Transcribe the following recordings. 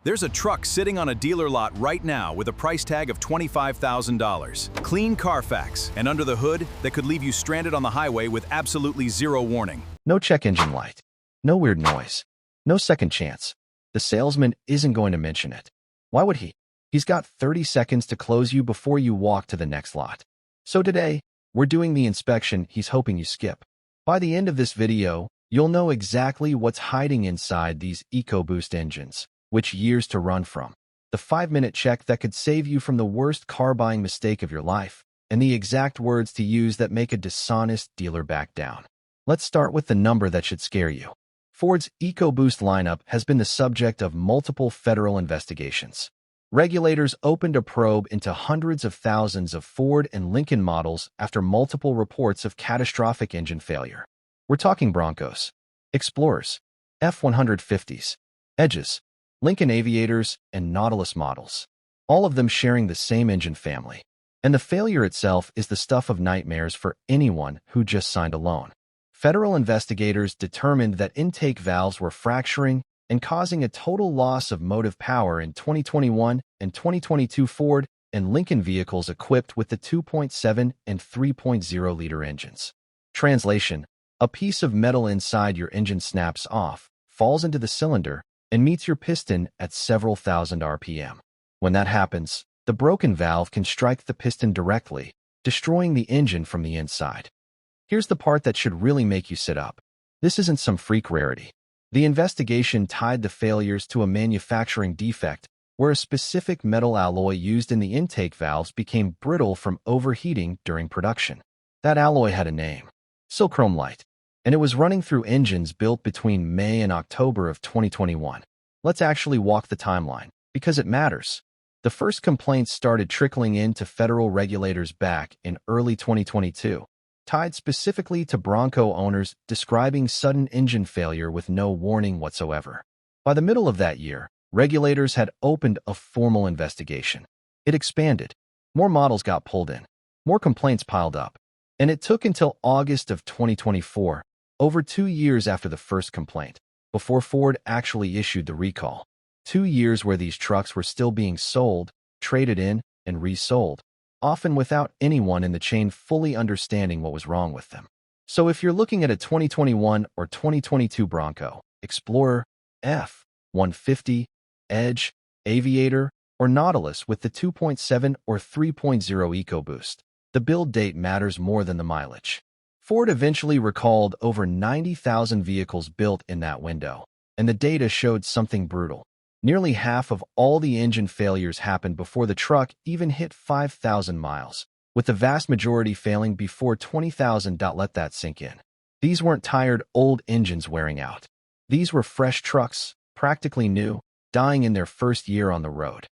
There's a truck sitting on a dealer lot right now with a price tag of $25,000. Clean Carfax, and under the hood that could leave you stranded on the highway with absolutely zero warning. No check engine light. No weird noise. No second chance. The salesman isn't going to mention it. Why would he? He's got 30 seconds to close you before you walk to the next lot. So today, we're doing the inspection he's hoping you skip. By the end of this video, you'll know exactly what's hiding inside these EcoBoost engines, which years to run from, the 5-minute check that could save you from the worst car buying mistake of your life, and the exact words to use that make a dishonest dealer back down. Let's start with the number that should scare you. Ford's EcoBoost lineup has been the subject of multiple federal investigations. Regulators opened a probe into hundreds of thousands of Ford and Lincoln models after multiple reports of catastrophic engine failure. We're talking Broncos, Explorers, F-150s, Edges, Lincoln Aviators, and Nautilus models, all of them sharing the same engine family. And the failure itself is the stuff of nightmares for anyone who just signed a loan. Federal investigators determined that intake valves were fracturing and causing a total loss of motive power in 2021 and 2022 Ford and Lincoln vehicles equipped with the 2.7 and 3.0-liter engines. Translation: a piece of metal inside your engine snaps off, falls into the cylinder, and meets your piston at several thousand RPM. When that happens, the broken valve can strike the piston directly, destroying the engine from the inside. Here's the part that should really make you sit up. This isn't some freak rarity. The investigation tied the failures to a manufacturing defect where a specific metal alloy used in the intake valves became brittle from overheating during production. That alloy had a name: silchromite, and it was running through engines built between May and October of 2021. Let's actually walk the timeline, because it matters. The first complaints started trickling in to federal regulators back in early 2022. Tied specifically to Bronco owners describing sudden engine failure with no warning whatsoever. By the middle of that year, regulators had opened a formal investigation. It expanded. More models got pulled in. More complaints piled up. And it took until August of 2024, over 2 years after the first complaint, before Ford actually issued the recall. 2 years where these trucks were still being sold, traded in, and resold, often without anyone in the chain fully understanding what was wrong with them. So if you're looking at a 2021 or 2022 Bronco, Explorer, F-150, Edge, Aviator, or Nautilus with the 2.7 or 3.0 EcoBoost, the build date matters more than the mileage. Ford eventually recalled over 90,000 vehicles built in that window, and the data showed something brutal. Nearly half of all the engine failures happened before the truck even hit 5,000 miles, with the vast majority failing before 20,000. Let that sink in. These weren't tired, old engines wearing out. These were fresh trucks, practically new, dying in their first year on the road.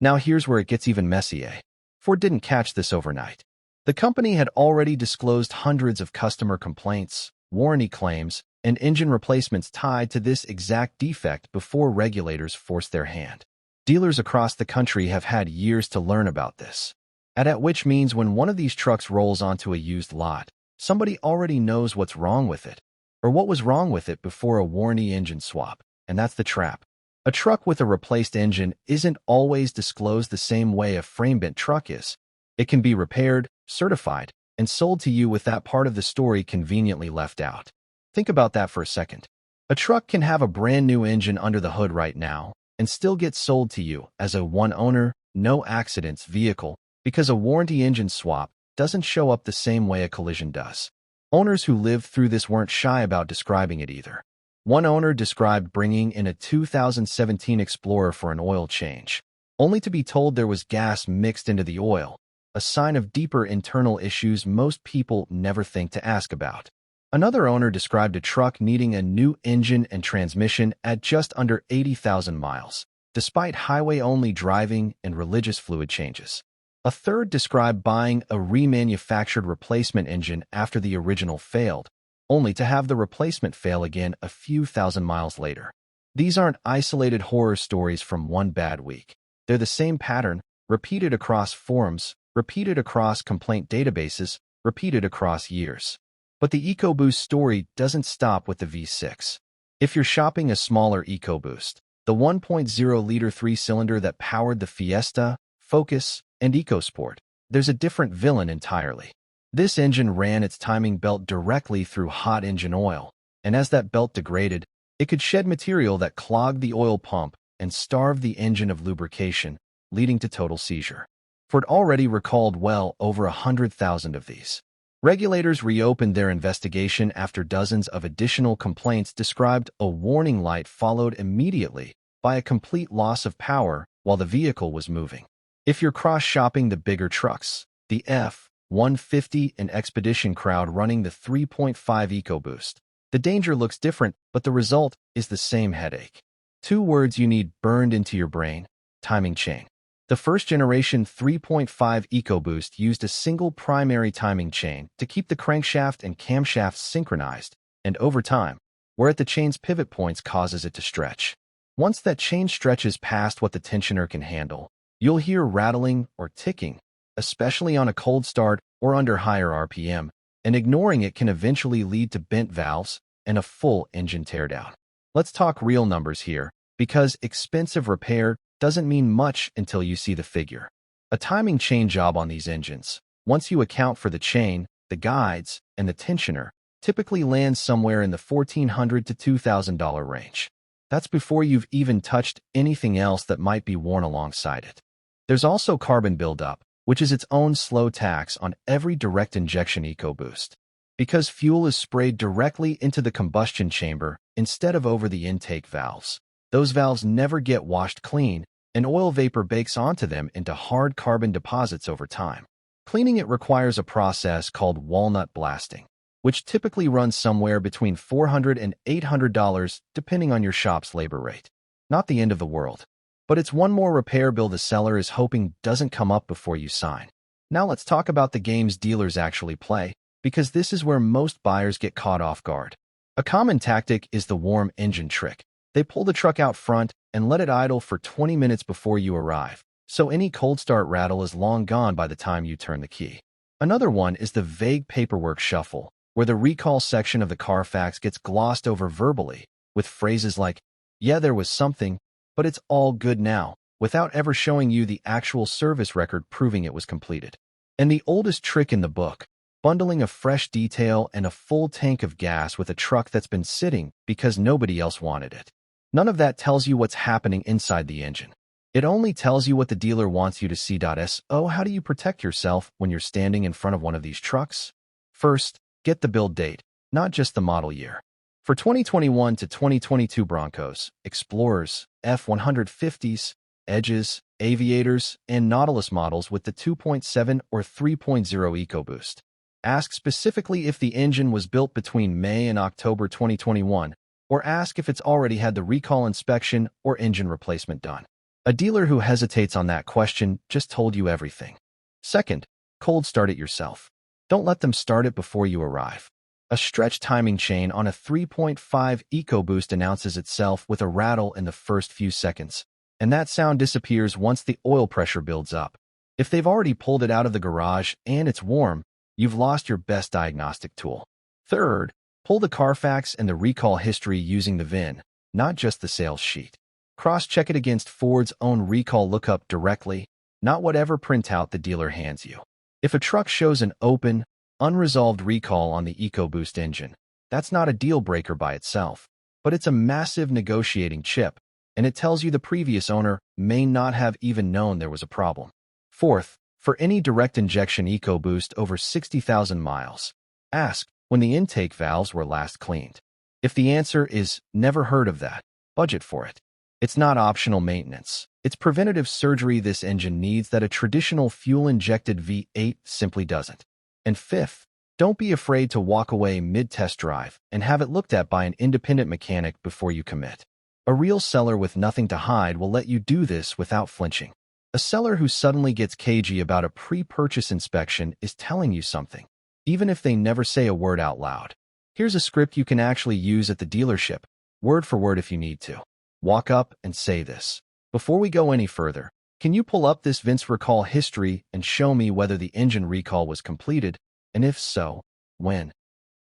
Now here's where it gets even messier. Ford didn't catch this overnight. The company had already disclosed hundreds of customer complaints, warranty claims, and engine replacements tied to this exact defect before regulators forced their hand. Dealers across the country have had years to learn about this. At which means when one of these trucks rolls onto a used lot, somebody already knows what's wrong with it, or what was wrong with it before a warranty engine swap, and that's the trap. A truck with a replaced engine isn't always disclosed the same way a frame-bent truck is. It can be repaired, certified, and sold to you with that part of the story conveniently left out. Think about that for a second. A truck can have a brand new engine under the hood right now and still get sold to you as a one-owner, no-accidents vehicle because a warranty engine swap doesn't show up the same way a collision does. Owners who lived through this weren't shy about describing it either. One owner described bringing in a 2017 Explorer for an oil change, only to be told there was gas mixed into the oil, a sign of deeper internal issues most people never think to ask about. Another owner described a truck needing a new engine and transmission at just under 80,000 miles, despite highway-only driving and religious fluid changes. A third described buying a remanufactured replacement engine after the original failed, only to have the replacement fail again a few thousand miles later. These aren't isolated horror stories from one bad week. They're the same pattern, repeated across forums, repeated across complaint databases, repeated across years. But the EcoBoost story doesn't stop with the V6. If you're shopping a smaller EcoBoost, the 1.0-liter three-cylinder that powered the Fiesta, Focus, and EcoSport. There's a different villain entirely. This engine ran its timing belt directly through hot engine oil, and as that belt degraded, it could shed material that clogged the oil pump and starved the engine of lubrication, leading to total seizure. Ford already recalled well over 100,000 of these. Regulators reopened their investigation after dozens of additional complaints described a warning light followed immediately by a complete loss of power while the vehicle was moving. If you're cross-shopping the bigger trucks, the F-150 and Expedition crowd running the 3.5 EcoBoost, the danger looks different, but the result is the same headache. 2 words you need burned into your brain: timing chain. The first-generation 3.5 EcoBoost used a single primary timing chain to keep the crankshaft and camshafts synchronized, and over time, where at the chain's pivot points causes it to stretch. Once that chain stretches past what the tensioner can handle, you'll hear rattling or ticking, especially on a cold start or under higher RPM, and ignoring it can eventually lead to bent valves and a full engine teardown. Let's talk real numbers here, because expensive repair doesn't mean much until you see the figure. A timing chain job on these engines, once you account for the chain, the guides, and the tensioner, typically lands somewhere in the $1,400 to $2,000 range. That's before you've even touched anything else that might be worn alongside it. There's also carbon buildup, which is its own slow tax on every direct injection EcoBoost. Because fuel is sprayed directly into the combustion chamber instead of over the intake valves, those valves never get washed clean, and oil vapor bakes onto them into hard carbon deposits over time. Cleaning it requires a process called walnut blasting, which typically runs somewhere between $400 and $800 depending on your shop's labor rate. Not the end of the world, but it's one more repair bill the seller is hoping doesn't come up before you sign. Now let's talk about the games dealers actually play, because this is where most buyers get caught off guard. A common tactic is the warm engine trick. They pull the truck out front and let it idle for 20 minutes before you arrive, so any cold start rattle is long gone by the time you turn the key. Another one is the vague paperwork shuffle, where the recall section of the Carfax gets glossed over verbally, with phrases like, "Yeah, there was something, but it's all good now," without ever showing you the actual service record proving it was completed. And the oldest trick in the book, bundling a fresh detail and a full tank of gas with a truck that's been sitting because nobody else wanted it. None of that tells you what's happening inside the engine. It only tells you what the dealer wants you to see. So how do you protect yourself when you're standing in front of one of these trucks? First, get the build date, not just the model year. For 2021 to 2022 Broncos, Explorers, F-150s, Edges, Aviators, and Nautilus models with the 2.7 or 3.0 EcoBoost, ask specifically if the engine was built between May and October 2021, or ask if it's already had the recall inspection or engine replacement done. A dealer who hesitates on that question just told you everything. Second, cold start it yourself. Don't let them start it before you arrive. A stretch timing chain on a 3.5 EcoBoost announces itself with a rattle in the first few seconds, and that sound disappears once the oil pressure builds up. If they've already pulled it out of the garage and it's warm, you've lost your best diagnostic tool. Third, pull the Carfax and the recall history using the VIN, not just the sales sheet. Cross-check it against Ford's own recall lookup directly, not whatever printout the dealer hands you. If a truck shows an open, unresolved recall on the EcoBoost engine, that's not a deal breaker by itself, but it's a massive negotiating chip, and it tells you the previous owner may not have even known there was a problem. Fourth, for any direct injection EcoBoost over 60,000 miles, ask when the intake valves were last cleaned. If the answer is never heard of that, budget for it. It's not optional maintenance. It's preventative surgery this engine needs that a traditional fuel-injected V8 simply doesn't. And fifth, don't be afraid to walk away mid-test drive and have it looked at by an independent mechanic before you commit. A real seller with nothing to hide will let you do this without flinching. A seller who suddenly gets cagey about a pre-purchase inspection is telling you something, even if they never say a word out loud. Here's a script you can actually use at the dealership, word for word if you need to. Walk up and say this. Before we go any further, can you pull up this VIN's recall history and show me whether the engine recall was completed, and if so, when?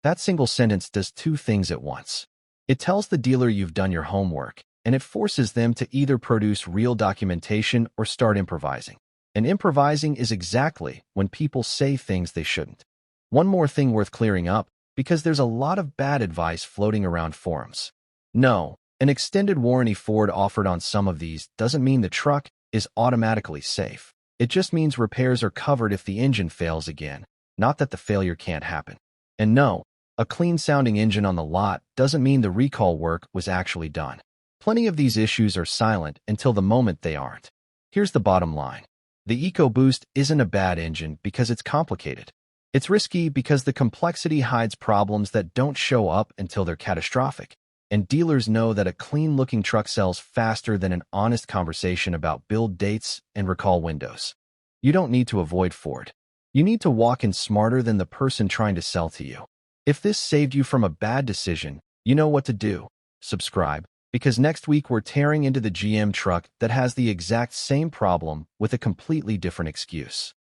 That single sentence does two things at once. It tells the dealer you've done your homework, and it forces them to either produce real documentation or start improvising. And improvising is exactly when people say things they shouldn't. One more thing worth clearing up, because there's a lot of bad advice floating around forums. No, an extended warranty Ford offered on some of these doesn't mean the truck is automatically safe. It just means repairs are covered if the engine fails again, not that the failure can't happen. And no, a clean-sounding engine on the lot doesn't mean the recall work was actually done. Plenty of these issues are silent until the moment they aren't. Here's the bottom line. The EcoBoost isn't a bad engine because it's complicated. It's risky because the complexity hides problems that don't show up until they're catastrophic. And dealers know that a clean-looking truck sells faster than an honest conversation about build dates and recall windows. You don't need to avoid Ford. You need to walk in smarter than the person trying to sell to you. If this saved you from a bad decision, you know what to do. Subscribe, because next week we're tearing into the GM truck that has the exact same problem with a completely different excuse.